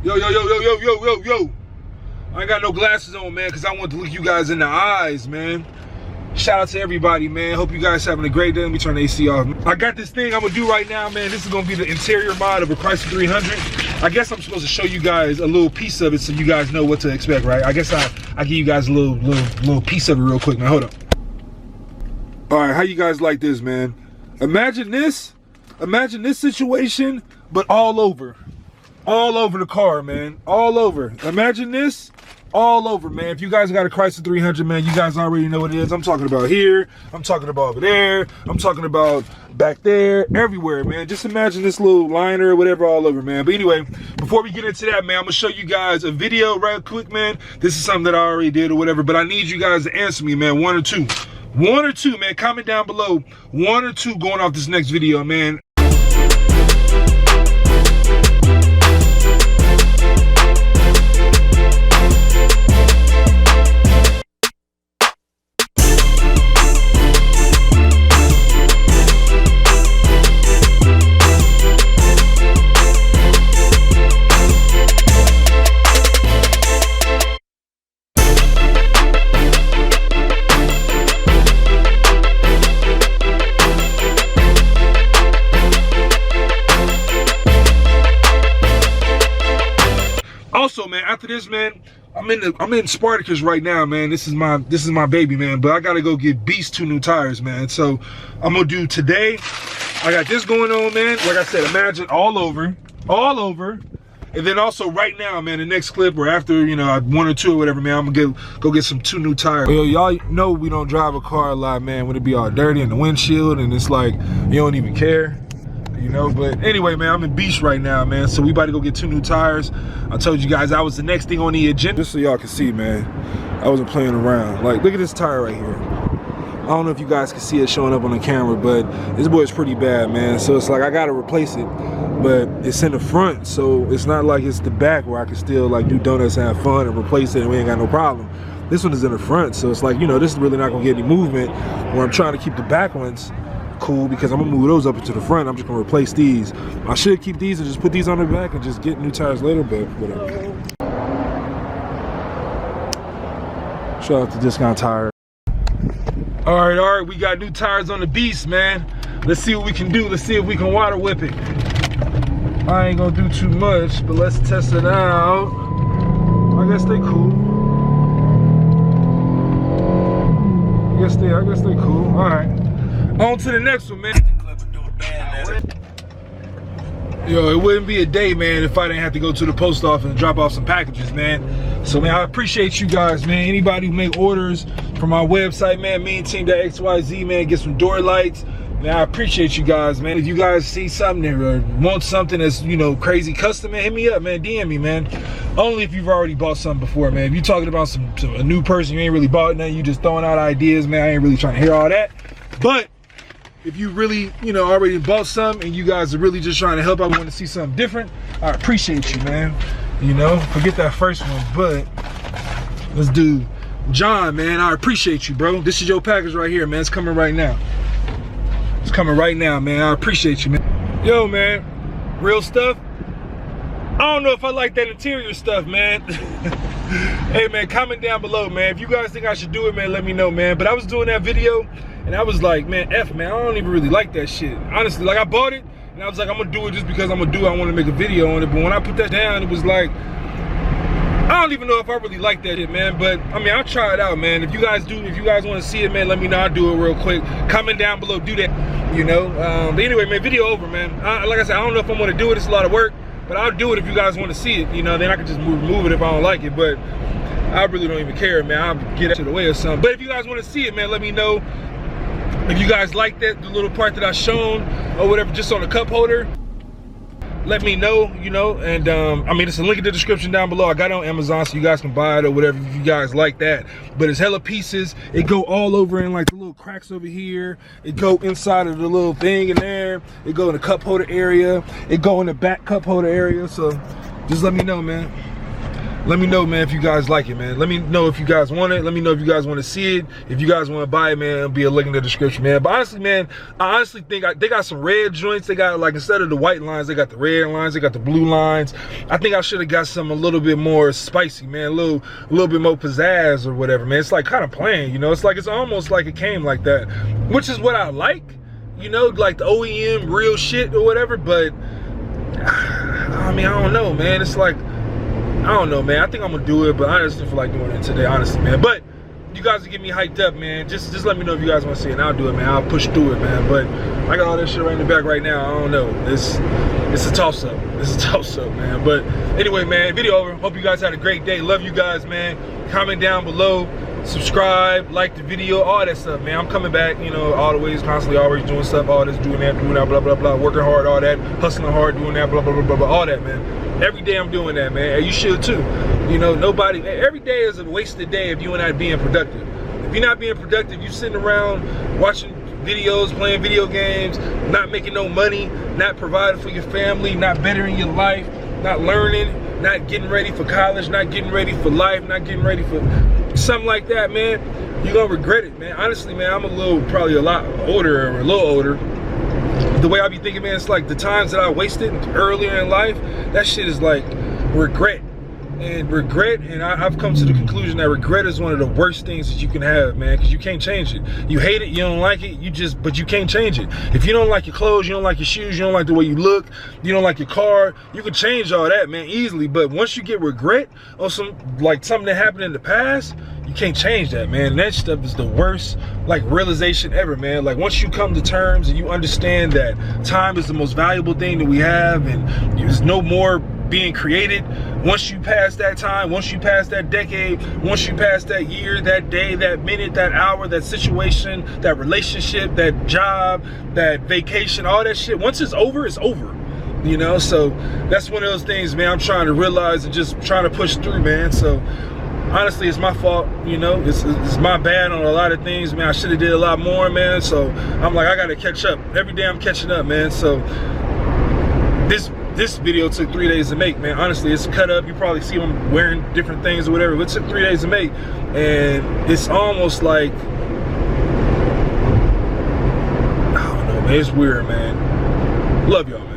Yo. I ain't got no glasses on, man, because I want to look you guys in the eyes, man. Shout out to everybody, man. Hope you guys having a great day. Let me turn the AC off. I got this thing I'm gonna do right now, man. This is gonna be the interior mod of a Chrysler 300. I guess I'm supposed to show you guys a little piece of it so you guys know what to expect, right? I guess I give you guys a little piece of it real quick, man. Hold up. All right, how you guys like this, man? Imagine this situation, but all over the car, man. All over. Imagine this. All over, man. If you guys got a Chrysler 300, man, you guys already know what it is. I'm talking about here. I'm talking about over there. I'm talking about back there. Everywhere, man. Just imagine this little liner or whatever all over, man. But anyway, before we get into that, man, I'm going to show you guys a video right quick, man. This is something that I already did or whatever, but I need you guys to answer me, man. One or two, man. Comment down below. 1 or 2 going off this next video, man. Also, man, after this, man, I'm in Spartacus right now, man. This is my baby, man. But I gotta go get Beast 2 new tires, man. So I'm gonna do today. I got this going on, man. Like I said, imagine all over. And then also right now, man, the next clip or after, you know, 1 or 2 or whatever, man, I'm gonna go get some 2 new tires. Yo, y'all know we don't drive a car a lot, man, when it be all dirty in the windshield and it's like you don't even care. You know, but anyway, man, I'm in Beach right now, man. So we about to go get 2 new tires. I told you guys that was the next thing on the agenda. Just so y'all can see, man, I wasn't playing around. Like, look at this tire right here. I don't know if you guys can see it showing up on the camera, but this boy is pretty bad, man. So it's like I gotta replace it, but it's in the front, so it's not like it's the back where I can still like do donuts and have fun and replace it and we ain't got no problem. This one is in the front, so it's like, you know, this is really not gonna get any movement where I'm trying to keep the back ones cool because I'm gonna move those up into the front. I'm just gonna replace these. I should keep these and just put these on the back and just get new tires later, but whatever. Shout out to Discount Tire. All right, we got new tires on the Beast, man. Let's see what we can do. Let's see if we can water whip it. I ain't gonna do too much, but let's test it out. I guess they cool. I guess they cool. All right. On to the next one, man. Yo, it wouldn't be a day, man, if I didn't have to go to the post office and drop off some packages, man. So, man, I appreciate you guys, man. Anybody who make orders from my website, man, meanteam.xyz, man, get some door lights. Man, I appreciate you guys, man. If you guys see something or want something that's, you know, crazy custom, man, hit me up, man. DM me, man. Only if you've already bought something before, man. If you're talking about a new person, you ain't really bought nothing, you just throwing out ideas, man. I ain't really trying to hear all that. But if you really, you know, already bought some and you guys are really just trying to help out, want to see something different, I appreciate you, man. You know, forget that first one, but let's do John, man. I appreciate you, bro. This is your package right here, man. It's coming right now. It's coming right now, man. I appreciate you, man. Yo, man, real stuff. I don't know if I like that interior stuff, man. Hey, man, comment down below, man. If you guys think I should do it, man, let me know, man. But I was doing that video and I was like, man, man, I don't even really like that shit. Honestly, like I bought it and I was like, I'm gonna do it just because I'm gonna do it. I want to make a video on it. But when I put that down, it was like, I don't even know if I really like that shit, man. But I mean, I'll try it out, man. If you guys want to see it, man, let me know. I'll do it real quick. Comment down below, do that, you know. But anyway, man, video over, man. Like I said, I don't know if I'm gonna do it. It's a lot of work, but I'll do it if you guys want to see it, you know. Then I can just remove it if I don't like it. But I really don't even care, man. I'll get that shit away or something. But if you guys want to see it, man, let me know. If you guys like that, the little part that I shown or whatever, just on the cup holder, let me know, you know. And I mean, it's a link in the description down below. I got it on Amazon, so you guys can buy it or whatever if you guys like that. But it's hella pieces. It go all over in like the little cracks over here. It go inside of the little thing in there. It go in the cup holder area. It go in the back cup holder area. So just let me know, man. Let me know, man, if you guys like it, man. Let me know if you guys want it. Let me know if you guys want to see it. If you guys want to buy it, man, it'll be a link in the description, man. But honestly, man, I honestly think they got some red joints. They got, like, instead of the white lines, they got the red lines. They got the blue lines. I think I should have got some a little bit more spicy, man. A little bit more pizzazz or whatever, man. It's like kind of plain, you know. It's almost like it came like that, which is what I like, you know, like the OEM real shit or whatever. But I mean, I don't know, man. It's like, I don't know, man. I think I'm gonna do it, but I just don't feel like doing it today, honestly, man. But you guys will get me hyped up, man. Just let me know if you guys want to see it, and I'll do it, man. I'll push through it, man. But I got all that shit right in the back right now. I don't know. It's a toss-up. It's a toss-up, man. But anyway, man, video over. Hope you guys had a great day. Love you guys, man. Comment down below. Subscribe, like the video, all that stuff, man. I'm coming back, you know, all the ways, constantly, always doing stuff, all this, doing that, blah, blah, blah, working hard, all that, hustling hard, doing that, blah, blah, blah, blah, blah, all that, man. Every day I'm doing that, man. And you should too. You know, every day is a wasted day if you're not being productive. If you're not being productive, you sitting around watching videos, playing video games, not making no money, not providing for your family, not bettering your life, not learning, not getting ready for college, not getting ready for life, not getting ready for something like that, man, you're gonna regret it, man. Honestly, man, I'm probably a lot older, or a little older. The way I be thinking, man, it's like the times that I wasted earlier in life, that shit is like regret. And I've come to the conclusion that regret is one of the worst things that you can have, man, because you can't change it. You hate it, you don't like it, but you can't change it. If you don't like your clothes, you don't like your shoes, you don't like the way you look, you don't like your car, you can change all that, man, easily. But once you get regret on something that happened in the past, you can't change that, man. And that stuff is the worst, like, realization ever, man. Like, once you come to terms and you understand that time is the most valuable thing that we have, and there's no more being created. Once you pass that time, once you pass that decade, once you pass that year, that day, that minute, that hour, that situation, that relationship, that job, that vacation, all that shit, once it's over, it's over. You know, so that's one of those things, man, I'm trying to realize and just trying to push through, man. So honestly, it's my fault, you know, it's my bad on a lot of things, man. I should have did a lot more, man. So I'm like, I gotta catch up. Every day I'm catching up, man. So this video took 3 days to make, man. Honestly, it's cut up. You probably see them wearing different things or whatever, but it took 3 days to make. And it's almost like, I don't know, man. It's weird, man. Love y'all, man.